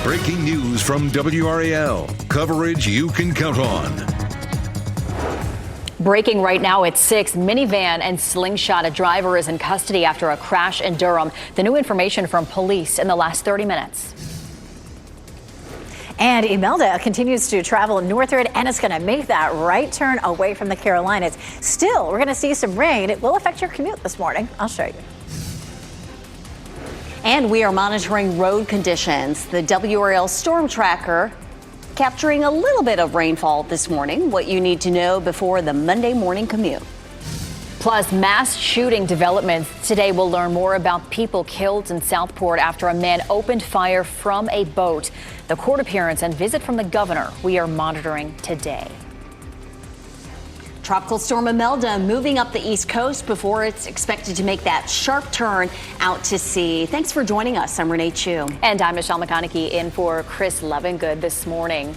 Breaking news from WRAL. Coverage you can count on. Breaking right now at 6, minivan and slingshot. A driver is in custody after a crash in Durham. The new information from police in the last 30 minutes. And Imelda continues to travel northward, and it's going to make that right turn away from the Carolinas. Still, we're going to see some rain. It will affect your commute this morning. I'll show you. And we are monitoring road conditions. The WRAL storm tracker capturing a little bit of rainfall this morning. What you need to know before the Monday morning commute. Plus, mass shooting developments. Today, we'll learn more about people killed in Southport after a man opened fire from a boat. The court appearance and visit from the governor we are monitoring today. Tropical storm Imelda moving up the East Coast before it's expected to make that sharp turn out to sea. Thanks for joining us. I'm Renee Chu. And I'm Michelle McConaughey in for Chris Lovingood this morning.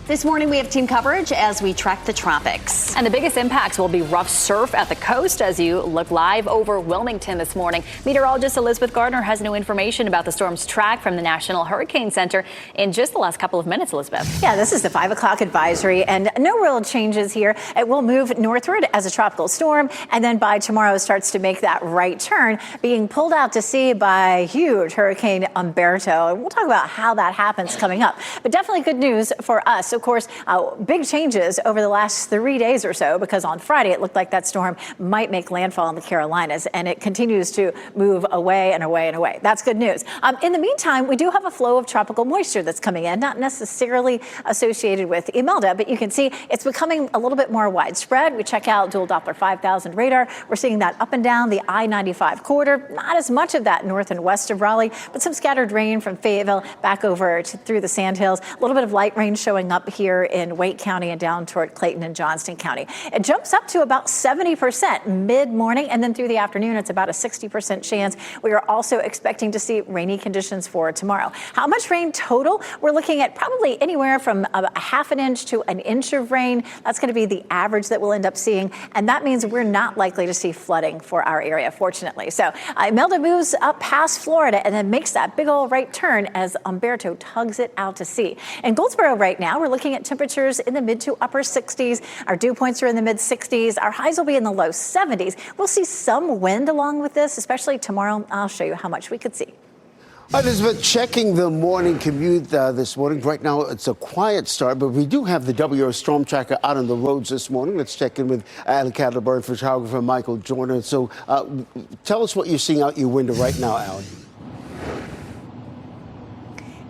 This morning, we have team coverage as we track the tropics. And the biggest impacts will be rough surf at the coast as you look live over Wilmington this morning. Meteorologist Elizabeth Gardner has new information about the storm's track from the National Hurricane Center in just the last couple of minutes, Elizabeth. Yeah, this is the 5 o'clock advisory, and no real changes here. It will move northward as a tropical storm, and then by tomorrow starts to make that right turn, being pulled out to sea by huge Hurricane Umberto. And we'll talk about how that happens coming up. But definitely good news for us. Of course, big changes over the last 3 days or so, because on Friday it looked like that storm might make landfall in the Carolinas, and it continues to move away and away and away. That's good news. In the meantime, we do have a flow of tropical moisture that's coming in, not necessarily associated with Imelda, but you can see it's becoming a little bit more widespread. We check out dual Doppler 5000 radar. We're seeing that up and down the I-95 corridor. Not as much of that north and west of Raleigh, but some scattered rain from Fayetteville back over through the Sandhills. A little bit of light rain showing up here in Wake County and down toward Clayton and Johnston County. It jumps up to about 70% mid-morning, and then through the afternoon, it's about a 60% chance. We are also expecting to see rainy conditions for tomorrow. How much rain total? We're looking at probably anywhere from a half an inch to an inch of rain. That's going to be the average that we'll end up seeing, and that means we're not likely to see flooding for our area, fortunately. So Imelda moves up past Florida and then makes that big old right turn as Umberto tugs it out to sea. In Goldsboro right now, we're looking at temperatures in the mid to upper 60s. Our dew points are in the mid 60s. Our highs will be in the low 70s. We'll see some wind along with this, especially tomorrow. I'll show you how much we could see. Elizabeth, checking the morning commute this morning. Right now, it's a quiet start, but we do have the WRAL storm tracker out on the roads this morning. Let's check in with Allie Cadleburn, photographer Michael Joyner. So tell us what you're seeing out your window right now, Allie.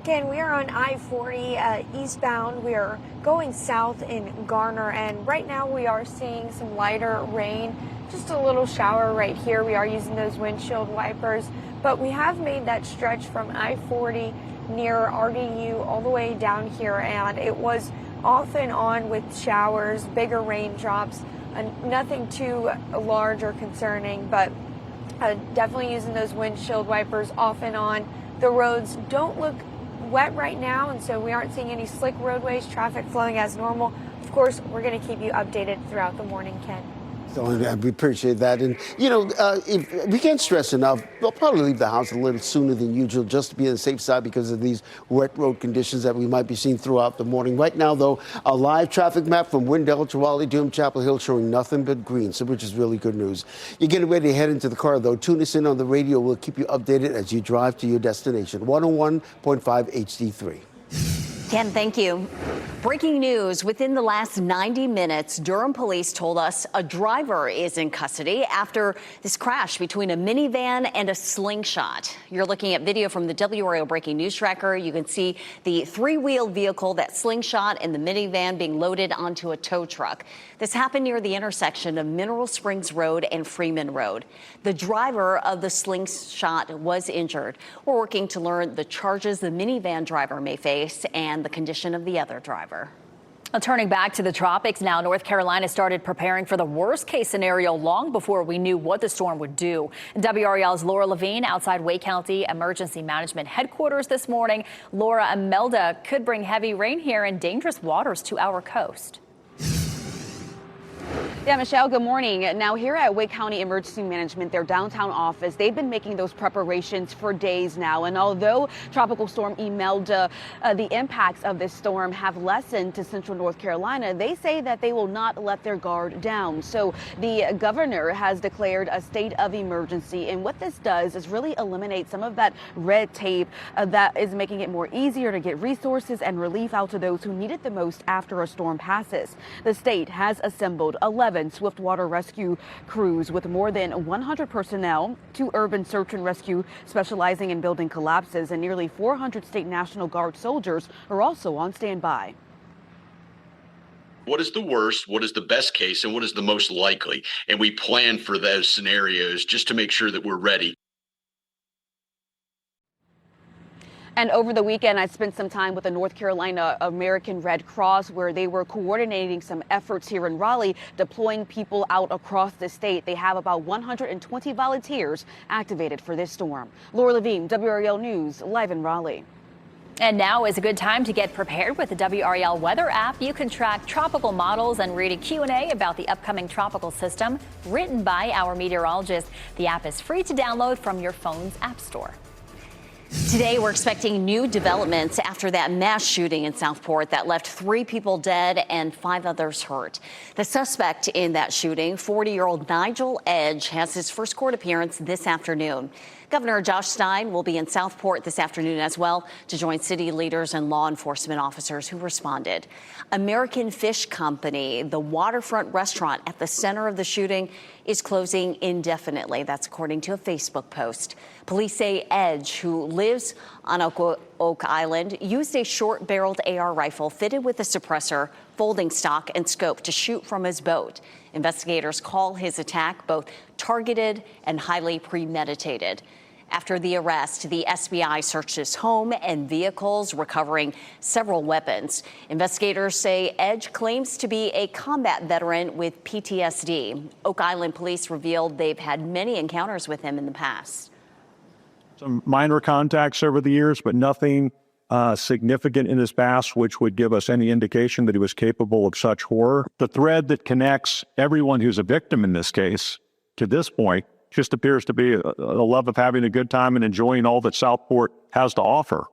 Again, we are on I-40 eastbound. We are going south in Garner, and right now we are seeing some lighter rain, just a little shower right here. We are using those windshield wipers, but we have made that stretch from I-40 near RDU all the way down here, and it was off and on with showers, bigger raindrops, nothing too large or concerning, but definitely using those windshield wipers off and on. The roads don't look wet right now, and so we aren't seeing any slick roadways, traffic flowing as normal. Of course, we're going to keep you updated throughout the morning, Ken. We appreciate that. And, you know, if we can't stress enough, we'll probably leave the house a little sooner than usual just to be on the safe side because of these wet road conditions that we might be seeing throughout the morning. Right now, though, a live traffic map from Wendell to Raleigh, Durham, Chapel Hill showing nothing but green, so which is really good news. You're getting ready to head into the car, though. Tune us in on the radio. We'll keep you updated as you drive to your destination. 101.5 HD3. Ken, thank you. Breaking news. Within the last 90 minutes, Durham police told us a driver is in custody after this crash between a minivan and a slingshot. You're looking at video from the WRAL Breaking News Tracker. You can see the three-wheeled vehicle, that slingshot, and the minivan being loaded onto a tow truck. This happened near the intersection of Mineral Springs Road and Freeman Road. The driver of the slingshot was injured. We're working to learn the charges the minivan driver may face and the condition of the other driver. Well, turning back to the tropics now, North Carolina started preparing for the worst case scenario long before we knew what the storm would do. WRAL's Laura Levine outside Wake County Emergency Management Headquarters this morning. Laura, Imelda could bring heavy rain here and dangerous waters to our coast. Yeah, Michelle, good morning. Now, here at Wake County Emergency Management, their downtown office, they've been making those preparations for days now. And although Tropical Storm Imelda, the impacts of this storm have lessened to central North Carolina, they say that they will not let their guard down. So the governor has declared a state of emergency. And what this does is really eliminate some of that red tape that is making it more easier to get resources and relief out to those who need it the most after a storm passes. The state has assembled 11 swiftwater rescue crews with more than 100 personnel, 2 urban search and rescue specializing in building collapses, and nearly 400 state National Guard soldiers are also on standby. What is the worst, what is the best case, and what is the most likely? And we plan for those scenarios just to make sure that we're ready. And over the weekend, I spent some time with the North Carolina American Red Cross, where they were coordinating some efforts here in Raleigh, deploying people out across the state. They have about 120 volunteers activated for this storm. Laura Levine, WRAL News, live in Raleigh. And now is a good time to get prepared with the WRAL weather app. You can track tropical models and read a Q&A about the upcoming tropical system written by our meteorologist. The app is free to download from your phone's app store. Today, we're expecting new developments after that mass shooting in Southport that left 3 people dead and 5 others hurt. The suspect in that shooting, 40-year-old Nigel Edge, has his first court appearance this afternoon. Governor Josh Stein will be in Southport this afternoon as well to join city leaders and law enforcement officers who responded. American Fish Company, the waterfront restaurant at the center of the shooting, is closing indefinitely. That's according to a Facebook post. Police say Edge, who lives on Oak Island, used a short-barreled AR rifle fitted with a suppressor, folding stock, and scope to shoot from his boat. Investigators call his attack both targeted and highly premeditated. After the arrest, the SBI searched his home and vehicles, recovering several weapons. Investigators say Edge claims to be a combat veteran with PTSD. Oak Island police revealed they've had many encounters with him in the past. Some minor contacts over the years, but nothing significant in his past, which would give us any indication that he was capable of such horror. The thread that connects everyone who's a victim in this case to this point just appears to be a love of having a good time and enjoying all that Southport has to offer.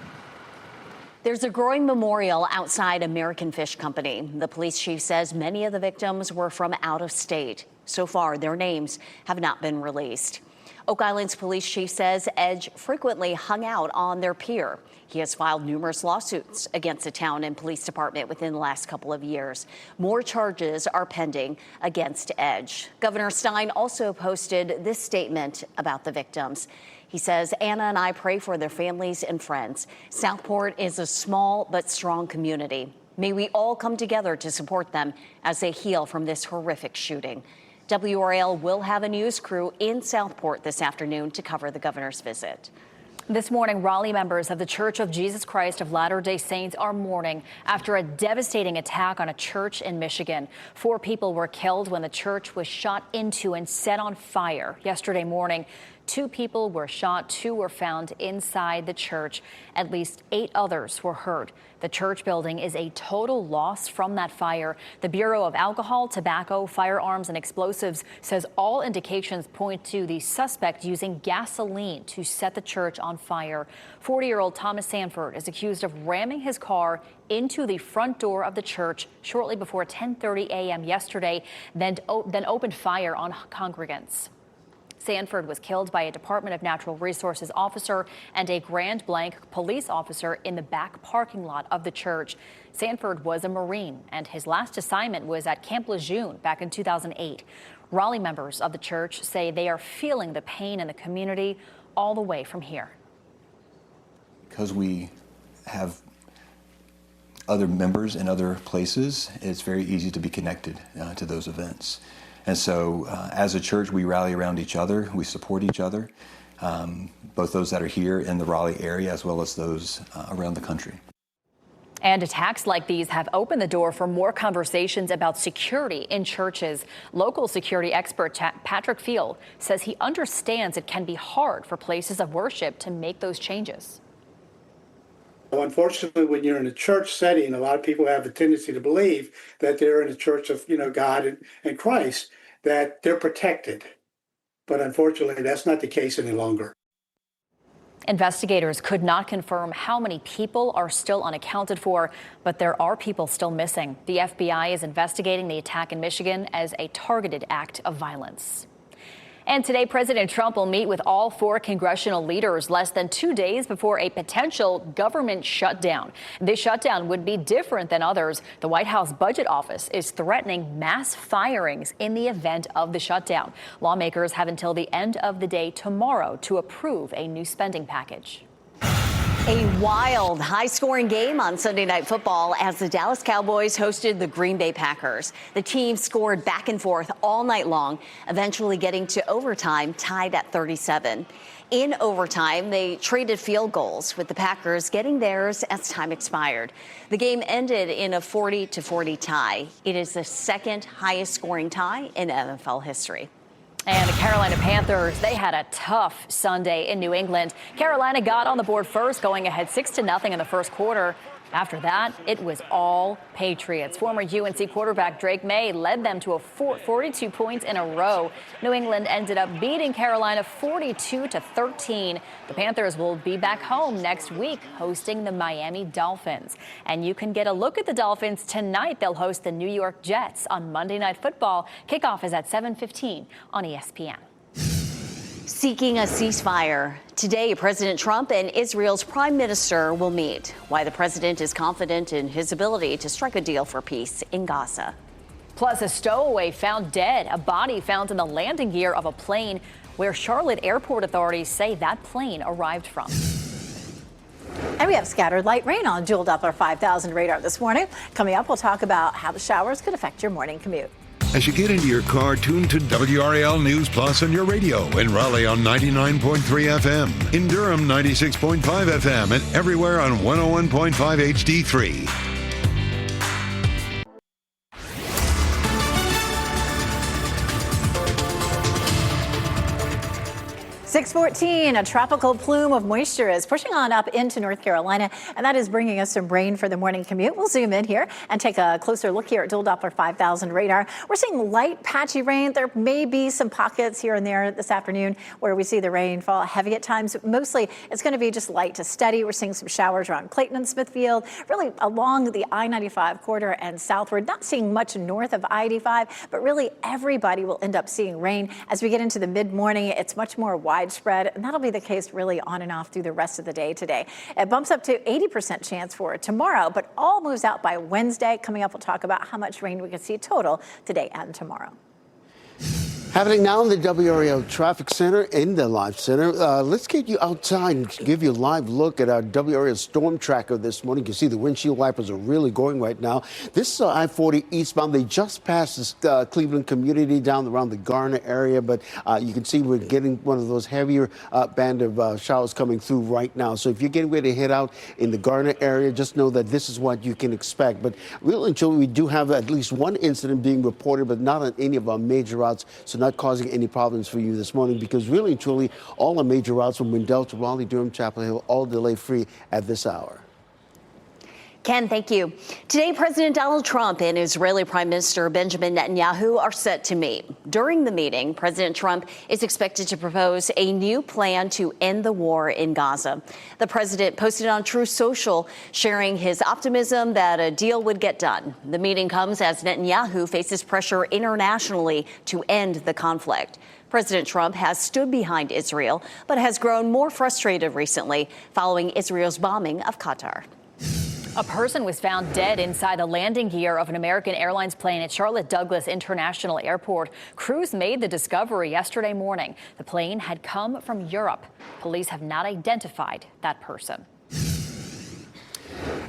There's a growing memorial outside American Fish Company. The police chief says many of the victims were from out of state. So far, their names have not been released. Oak Island's police chief says Edge frequently hung out on their pier. He has filed numerous lawsuits against the town and police department within the last couple of years. More charges are pending against Edge. Governor Stein also posted this statement about the victims. He says, Anna and I pray for their families and friends. Southport is a small but strong community. May we all come together to support them as they heal from this horrific shooting. WRAL will have a news crew in Southport this afternoon to cover the governor's visit. This morning, Raleigh members of the Church of Jesus Christ of Latter-day Saints are mourning after a devastating attack on a church in Michigan. 4 people were killed when the church was shot into and set on fire yesterday morning. 2 people were shot, 2 were found inside the church. At least 8 others were hurt. The church building is a total loss from that fire. The Bureau of Alcohol, Tobacco, Firearms, and Explosives says all indications point to the suspect using gasoline to set the church on fire. 40-year-old Thomas Sanford is accused of ramming his car into the front door of the church shortly before 10:30 a.m. yesterday, then opened fire on congregants. Sanford was killed by a Department of Natural Resources officer and a Grand Blanc police officer in the back parking lot of the church. Sanford was a Marine, and his last assignment was at Camp Lejeune back in 2008. Raleigh members of the church say they are feeling the pain in the community all the way from here. Because we have other members in other places, it's very easy to be connected to those events. And so as a church, we rally around each other, we support each other, both those that are here in the Raleigh area as well as those around the country. And attacks like these have opened the door for more conversations about security in churches. Local security expert Patrick Field says he understands it can be hard for places of worship to make those changes. Unfortunately, when you're in a church setting, a lot of people have a tendency to believe that they're in a church of, God and Christ, that they're protected. But unfortunately, that's not the case any longer. Investigators could not confirm how many people are still unaccounted for, but there are people still missing. The FBI is investigating the attack in Michigan as a targeted act of violence. And today, President Trump will meet with all 4 congressional leaders less than 2 days before a potential government shutdown. This shutdown would be different than others. The White House Budget Office is threatening mass firings in the event of the shutdown. Lawmakers have until the end of the day tomorrow to approve a new spending package. A wild, high-scoring game on Sunday Night Football as the Dallas Cowboys hosted the Green Bay Packers. The team scored back and forth all night long, eventually getting to overtime, tied at 37. In overtime, they traded field goals, with the Packers getting theirs as time expired. The game ended in a 40-40 tie. It is the second highest-scoring tie in NFL history. And the Carolina Panthers, they had a tough Sunday in New England. Carolina got on the board first, going ahead 6-0 in the first quarter. After that, it was all Patriots. Former UNC quarterback Drake May led them to 42 points in a row. New England ended up beating Carolina 42-13. The Panthers will be back home next week hosting the Miami Dolphins. And you can get a look at the Dolphins tonight. They'll host the New York Jets on Monday Night Football. Kickoff is at 7:15 on ESPN. Seeking a ceasefire. Today, President Trump and Israel's prime minister will meet. Why the president is confident in his ability to strike a deal for peace in Gaza. Plus, a stowaway found dead, a body found in the landing gear of a plane where Charlotte airport authorities say that plane arrived from. And we have scattered light rain on Dual Doppler 5000 radar this morning. Coming up, we'll talk about how the showers could affect your morning commute. As you get into your car, tune to WRAL News Plus on your radio. In Raleigh on 99.3 FM. In Durham, 96.5 FM. And everywhere on 101.5 HD3. 6:14, a tropical plume of moisture is pushing on up into North Carolina, and that is bringing us some rain for the morning commute. We'll zoom in here and take a closer look here at Dual Doppler 5000 radar. We're seeing light, patchy rain. There may be some pockets here and there this afternoon where we see the rain fall heavy at times. Mostly, it's going to be just light to steady. We're seeing some showers around Clayton and Smithfield, really along the I-95 corridor and southward. Not seeing much north of I-85, but really everybody will end up seeing rain. As we get into the mid-morning, it's much more widespread, and that'll be the case really on and off through the rest of the day today. It bumps up to 80% chance for tomorrow, but all moves out by Wednesday. Coming up, we'll talk about how much rain we can see total today and tomorrow. Happening now in the WRAL Traffic Center in the Live Center. Let's get you outside and give you a live look at our WRAL Storm Tracker this morning. You can see the windshield wipers are really going right now. This is I-40 eastbound. They just passed this Cleveland community down around the Garner area, but you can see we're getting one of those heavier band of showers coming through right now. So if you're getting ready to head out in the Garner area, just know that this is what you can expect. But really and truly, we do have at least one incident being reported, but not on any of our major routes. So not causing any problems for you this morning, because really and truly all the major routes from Wendell to Raleigh, Durham, Chapel Hill, all delay free at this hour. Ken, thank you. Today, President Donald Trump and Israeli Prime Minister Benjamin Netanyahu are set to meet. During the meeting, President Trump is expected to propose a new plan to end the war in Gaza. The president posted on Truth Social, sharing his optimism that a deal would get done. The meeting comes as Netanyahu faces pressure internationally to end the conflict. President Trump has stood behind Israel, but has grown more frustrated recently following Israel's bombing of Qatar. A person was found dead inside the landing gear of an American Airlines plane at Charlotte Douglas International Airport. Crews made the discovery yesterday morning. The plane had come from Europe. Police have not identified that person.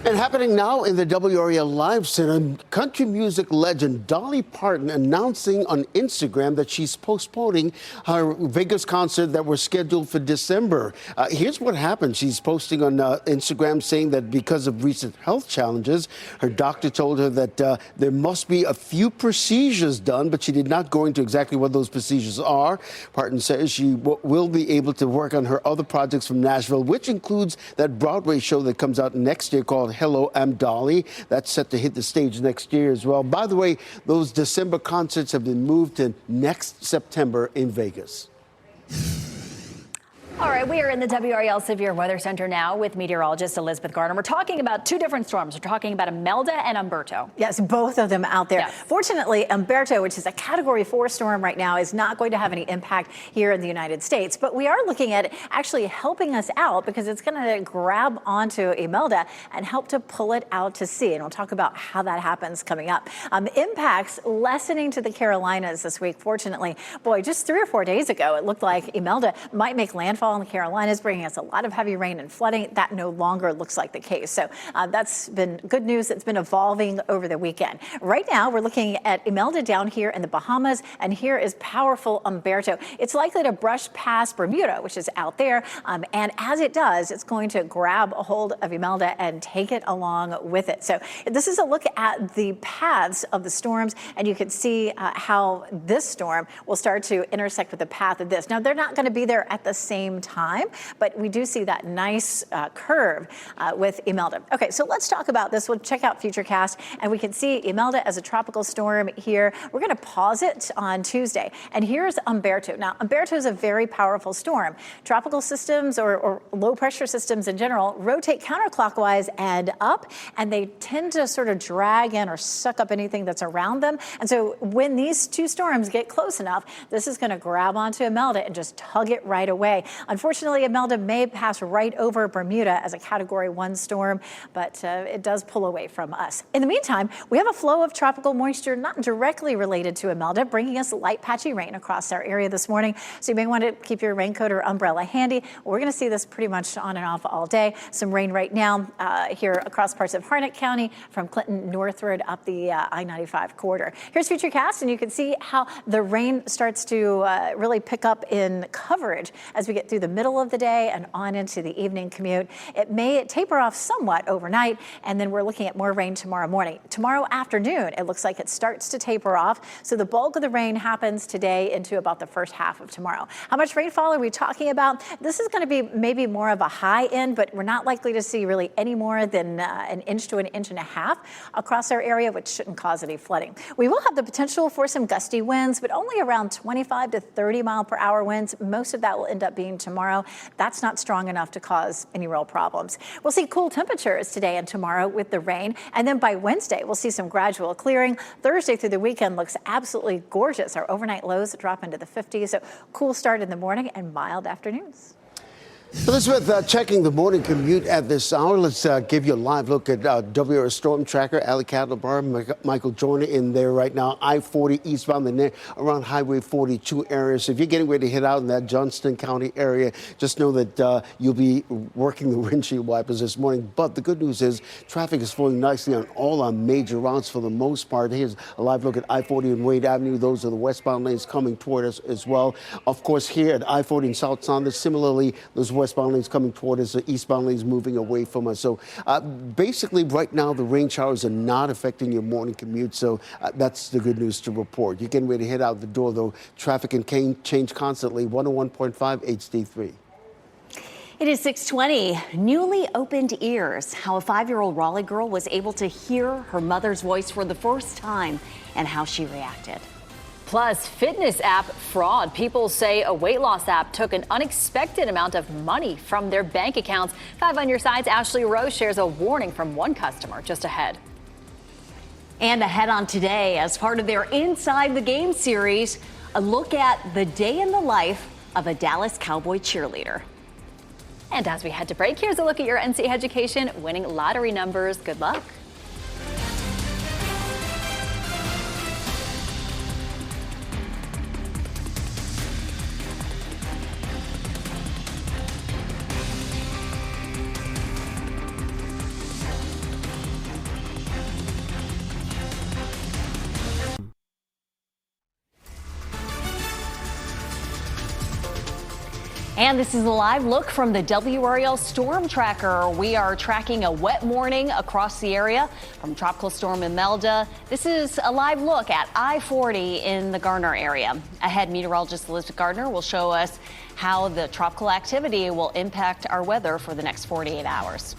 And happening now in the WRAL Live Center, country music legend Dolly Parton announcing on Instagram that she's postponing her Vegas concert that was scheduled for December. Here's what happened. She's posting on Instagram saying that because of recent health challenges, her doctor told her that there must be a few procedures done, but she did not go into exactly what those procedures are. Parton says she will be able to work on her other projects from Nashville, which includes that Broadway show that comes out next year called Hello, I'm Dolly. That's set to hit the stage next year as well. By the way, those December concerts have been moved to next September in Vegas. All right, we are in the WRAL Severe Weather Center now with meteorologist Elizabeth Gardner. We're talking about two different storms. We're talking about Imelda and Umberto. Yes, both of them out there. Yes. Fortunately, Umberto, which is a Category 4 storm right now, is not going to have any impact here in the United States. But we are looking at actually helping us out because it's going to grab onto Imelda and help to pull it out to sea. And we'll talk about how that happens coming up. Impacts lessening to the Carolinas this week. Fortunately, boy, just 3 or 4 days ago, it looked like Imelda might make landfall in the Carolinas, bringing us a lot of heavy rain and flooding. That no longer looks like the case. So that's been good news. It's been evolving over the weekend. Right now, we're looking at Imelda down here in the Bahamas, and here is powerful Umberto. It's likely to brush past Bermuda, which is out there. And as it does, it's going to grab a hold of Imelda and take it along with it. So this is a look at the paths of the storms, and you can see how this storm will start to intersect with the path of this. Now, they're not going to be there at the same time, but we do see that nice curve with Imelda. Okay, so let's talk about this. We'll check out Futurecast, and we can see Imelda as a tropical storm here. We're going to pause it on Tuesday, and here's Umberto. Now, Umberto is a very powerful storm. Tropical systems or low-pressure systems in general rotate counterclockwise and up, and they tend to sort of drag in or suck up anything that's around them. And so when these two storms get close enough, this is going to grab onto Imelda and just tug it right away. Unfortunately, Imelda may pass right over Bermuda as a Category 1 storm, but it does pull away from us. In the meantime, we have a flow of tropical moisture not directly related to Imelda, bringing us light patchy rain across our area this morning. So you may want to keep your raincoat or umbrella handy. We're going to see this pretty much on and off all day. Some rain right now here across parts of Harnett County from Clinton northward up the I-95 corridor. Here's Futurecast, and you can see how the rain starts to really pick up in coverage as we get through the middle of the day and on into the evening commute. It may taper off somewhat overnight, and then we're looking at more rain tomorrow morning. Tomorrow afternoon, it looks like it starts to taper off. So the bulk of the rain happens today into about the first half of tomorrow. How much rainfall are we talking about? This is going to be maybe more of a high end, but we're not likely to see really any more than an inch to an inch and a half across our area, which shouldn't cause any flooding. We will have the potential for some gusty winds, but only around 25 to 30 mile per hour winds. Most of that will end up being tomorrow. That's not strong enough to cause any real problems. We'll see cool temperatures today and tomorrow with the rain. And then by Wednesday, we'll see some gradual clearing. Thursday through the weekend looks absolutely gorgeous. Our overnight lows drop into the 50s. So cool start in the morning and mild afternoons. Elizabeth, checking the morning commute at this hour. Let's give you a live look at WRAL Storm Tracker. Ali Cadlebar, Michael Joyner in there right now. I-40 eastbound and around Highway 42 area. So if you're getting ready to head out in that Johnston County area, just know that you'll be working the windshield wipers this morning. But the good news is traffic is flowing nicely on all our major routes for the most part. Here's a live look at I-40 and Wade Avenue. Those are the westbound lanes coming toward us as well. Of course, here at I-40 in South Saunders, similarly, those westbound lanes coming toward us, the eastbound lanes moving away from us. So basically right now the rain showers are not affecting your morning commute. So that's the good news to report. You're getting ready to head out the door though. Traffic can change constantly. 101.5 HD3. It is 6:20. Newly opened ears. How a 5-year-old Raleigh girl was able to hear her mother's voice for the first time and how she reacted. Plus, fitness app fraud. People say a weight loss app took an unexpected amount of money from their bank accounts. 5 on your sides, Ashley Rose shares a warning from one customer just ahead. And ahead on today, as part of their Inside the Game series, a look at the day in the life of a Dallas Cowboy cheerleader. And as we head to break, here's a look at your NC Education winning lottery numbers. Good luck. And this is a live look from the WRAL Storm Tracker. We are tracking a wet morning across the area from Tropical Storm Imelda. This is a live look at I-40 in the Garner area. Ahead, meteorologist Elizabeth Gardner will show us how the tropical activity will impact our weather for the next 48 hours.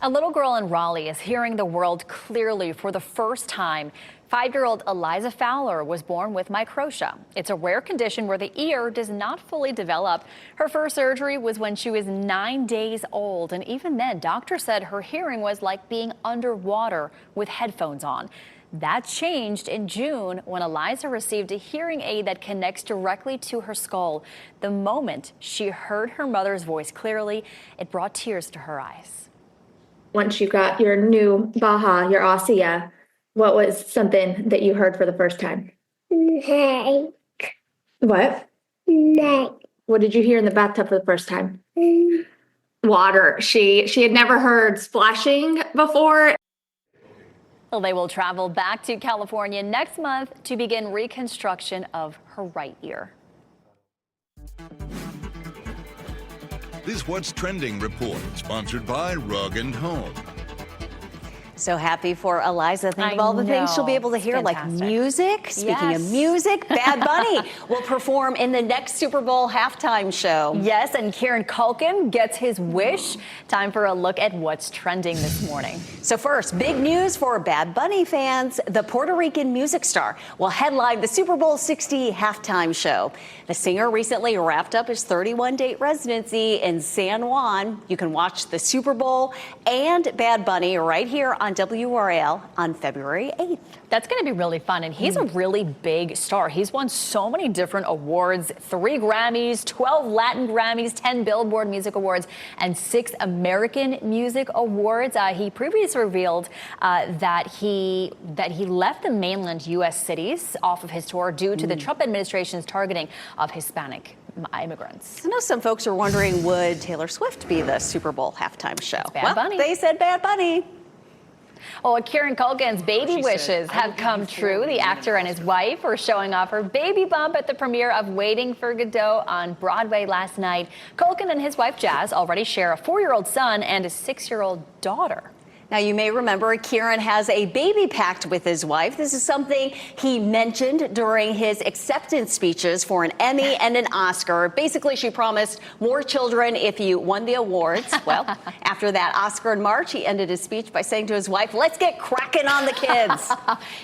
A little girl in Raleigh is hearing the world clearly for the first time. 5-year-old Eliza Fowler was born with microtia. It's a rare condition where the ear does not fully develop. Her first surgery was when she was 9 days old, and even then, doctors said her hearing was like being underwater with headphones on. That changed in June when Eliza received a hearing aid that connects directly to her skull. The moment she heard her mother's voice clearly, it brought tears to her eyes. Once you got your new Baha, your Aussie, what was something that you heard for the first time? Neck. What? Neck. What did you hear in the bathtub for the first time? Water. She had never heard splashing before. Well, they will travel back to California next month to begin reconstruction of her right ear. This What's Trending report, sponsored by Rug & Home. So happy for Eliza. Think of all the things she'll be able to hear, Fantastic. like music. Speaking of music, Bad Bunny will perform in the next Super Bowl halftime show. Yes, and Kieran Culkin gets his wish. Time for a look at what's trending this morning. So first, big news for Bad Bunny fans. The Puerto Rican music star will headline the Super Bowl 60 halftime show. The singer recently wrapped up his 31-date residency in San Juan. You can watch the Super Bowl and Bad Bunny right here on WRAL on February 8th. That's going to be really fun, and he's a really big star. He's won so many different awards, 3 Grammys, 12 Latin Grammys, 10 Billboard Music Awards, and 6 American Music Awards. He previously revealed that he left the mainland U.S. cities off of his tour due to the Trump administration's targeting of Hispanic immigrants. I know some folks are wondering, would Taylor Swift be the Super Bowl halftime show? Bad Bunny. They said Bad Bunny. Oh, Kieran Culkin's baby wishes have come true. The actor and his wife were showing off her baby bump at the premiere of Waiting for Godot on Broadway last night. Culkin and his wife Jazz already share a 4-year-old son and a 6-year-old daughter. Now, you may remember Kieran has a baby pact with his wife. This is something he mentioned during his acceptance speeches for an Emmy and an Oscar. Basically, she promised more children if you won the awards. Well, after that Oscar in March, he ended his speech by saying to his wife, "Let's get cracking on the kids."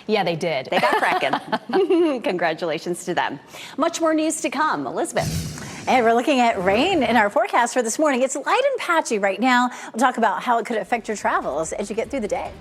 Yeah, they did. They got cracking. Congratulations to them. Much more news to come. Elizabeth. And we're looking at rain in our forecast for this morning. It's light and patchy right now. We'll talk about how it could affect your travels as you get through the day.